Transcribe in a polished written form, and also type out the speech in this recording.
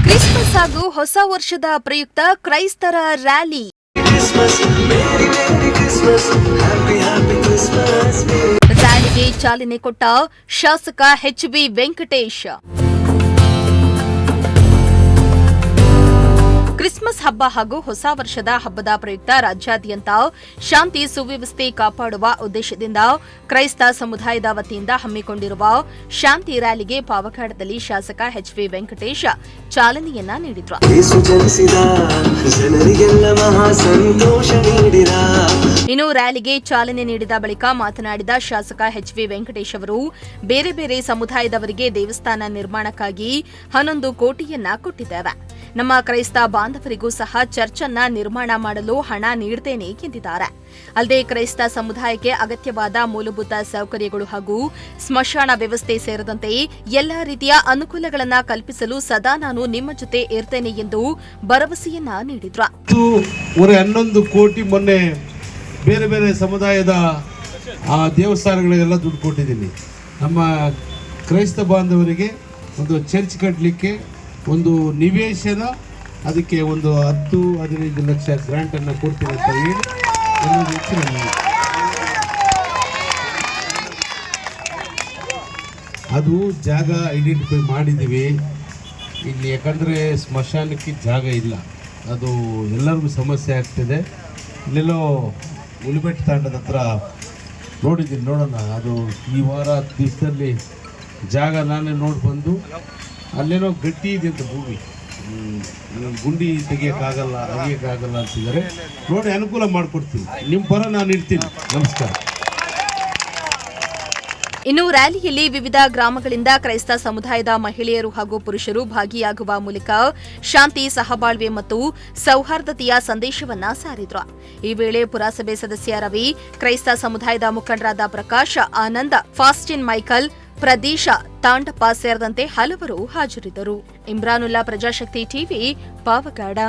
Christmas ಹಾಗೂ ಹೊಸ ವರ್ಷದ ಪ್ರಯುಕ್ತ ಕ್ರೈಸ್ತರ ರ್ಯಾಲಿ. ರ್ಯಾಲಿಗೆ ಚಾಲನೆ ಕೊಟ್ಟ ಶಾಸಕ ಎಚ್.ಬಿ. ವೆಂಕಟೇಶ್. ಕ್ರಿಸ್ಮಸ್ ಹಬ್ಬ ಹಾಗೂ ಹೊಸ ವರ್ಷದ ಹಬ್ಬದ ಪ್ರಯುಕ್ತ ರಾಜ್ಯಾದ್ಯಂತ ಶಾಂತಿ ಸುವ್ಯವಸ್ಥೆ ಕಾಪಾಡುವ ಉದ್ದೇಶದಿಂದ ಕ್ರೈಸ್ತ ಸಮುದಾಯದ ವತಿಯಿಂದ ಹಮ್ಮಿಕೊಂಡಿರುವ ಶಾಂತಿ ರ್ಯಾಲಿಗೆ ಪಾವಗಡದಲ್ಲಿ ಶಾಸಕ ಎಚ್.ಬಿ. ವೆಂಕಟೇಶ್ ಚಾಲನೆಯನ್ನ ನೀಡಿದರು. ಇನ್ನು ರ್ಯಾಲಿಗೆ ಚಾಲನೆ ನೀಡಿದ ಬಳಿಕ ಮಾತನಾಡಿದ ಶಾಸಕ ಎಚ್.ಬಿ. ವೆಂಕಟೇಶ್ ಅವರು ಬೇರೆ ಬೇರೆ ಸಮುದಾಯದವರಿಗೆ ದೇವಸ್ಥಾನ ನಿರ್ಮಾಣಕ್ಕಾಗಿ 11 ಕೋಟಿಯನ್ನ ಕೊಟ್ಟಿದ್ದೇವೆ. ನಮ್ಮ ಕ್ರೈಸ್ತ ಬಾಂಧವರಿಗೂ ಸಹ ಚರ್ಚ್ ಅನ್ನ ನಿರ್ಮಾಣ ಮಾಡಲು ಹಣ ನೀಡುತ್ತೇನೆ ಎಂದಿದ್ದಾರೆ. ಅಲ್ಲದೆ ಕ್ರೈಸ್ತ ಸಮುದಾಯಕ್ಕೆ ಅಗತ್ಯವಾದ ಮೂಲಭೂತ ಸೌಕರ್ಯಗಳು ಹಾಗೂ ಸ್ಮಶಾನ ವ್ಯವಸ್ಥೆ ಸೇರಿದಂತೆ ಎಲ್ಲಾ ರೀತಿಯ ಅನುಕೂಲಗಳನ್ನು ಕಲ್ಪಿಸಲು ಸದಾ ನಾನು ನಿಮ್ಮ ಜೊತೆ ಇರ್ತೇನೆ ಎಂದು ಭರವಸೆಯನ್ನ ನೀಡಿದ್ರು. 11 ಕೋಟಿ ಮೊನ್ನೆ ಬೇರೆ ಬೇರೆ ಸಮುದಾಯದ ದೇವಸ್ಥಾನಗಳಿಗೆಲ್ಲ ದುಡ್ಡು ಕೊಟ್ಟಿದ್ದೀನಿ. ನಮ್ಮ ಕ್ರೈಸ್ತ ಬಾಂಧವರಿಗೆ ಒಂದು ಚರ್ಚ್ ಕಟ್ಟಲಿಕ್ಕೆ ಒಂದು ನಿವೇಶನ, ಅದಕ್ಕೆ ಒಂದು 10-15 ಲಕ್ಷ ಗ್ರಾಂಟ್ ಅನ್ನು ಕೊಡ್ತೀನಿ ಅಂತ ಹೇಳಿ ಅದು ಜಾಗ ಐಡೆಂಟಿಫೈ ಮಾಡಿದ್ದೀವಿ ಇಲ್ಲಿ. ಯಾಕಂದರೆ ಸ್ಮಶಾನಕ್ಕೆ ಜಾಗ ಇಲ್ಲ, ಅದು ಎಲ್ಲರಿಗೂ ಸಮಸ್ಯೆ ಆಗ್ತಿದೆ. ಇಲ್ಲೆಲ್ಲೋ ಹುಲಿಬೆಟ್ಟ ತಾಂಡದ ಹತ್ರ ನೋಡಿದ್ದೀನಿ, ನೋಡೋಣ. ಅದು ಈ ವಾರ 10 ದಿವಸದಲ್ಲಿ ಜಾಗ ನಾನೇ ನೋಡಿ ಬಂದು ಅಲ್ಲೇನೋ ಗಟ್ಟಿ ಇದೆ ಅಂತ ಭೂಮಿ, ಗುಂಡಿ ತೆಗಿಯೋಕ್ಕಾಗಲ್ಲ ಅಂತಿದ್ದಾರೆ. ನೋಡಿ ಅನುಕೂಲ ಮಾಡಿಕೊಡ್ತೀನಿ, ನಿಮ್ಮ ಪರ ನಾನು ಇರ್ತೀನಿ. ನಮಸ್ಕಾರ. ಇನ್ನು ರ್ಯಾಲಿಯಲ್ಲಿ ವಿವಿಧ ಗ್ರಾಮಗಳಿಂದ ಕ್ರೈಸ್ತ ಸಮುದಾಯದ ಮಹಿಳೆಯರು ಹಾಗೂ ಪುರುಷರು ಭಾಗಿಯಾಗುವ ಮೂಲಕ ಶಾಂತಿ, ಸಹಬಾಳ್ವೆ ಮತ್ತು ಸೌಹಾರ್ದತೆಯ ಸಂದೇಶವನ್ನ ಸಾರಿದ್ರು. ಈ ವೇಳೆ ಪುರಸಭೆ ಸದಸ್ಯ ರವಿ, ಕ್ರೈಸ್ತ ಸಮುದಾಯದ ಮುಖಂಡರಾದ ಪ್ರಕಾಶ್, ಆನಂದ್, ಫಾಸ್ಟಿನ್ ಮೈಕಲ್, ಪ್ರದೇಶ ತಾಂಡಪ್ಪ ಸೇರಿದಂತೆ ಹಲವರು ಹಾಜರಿದ್ದರು. ಇಮ್ರಾನುಲ್ಲಾ, ಪ್ರಜಾಶಕ್ತಿ ಟಿವಿ, ಪಾವಗಡ.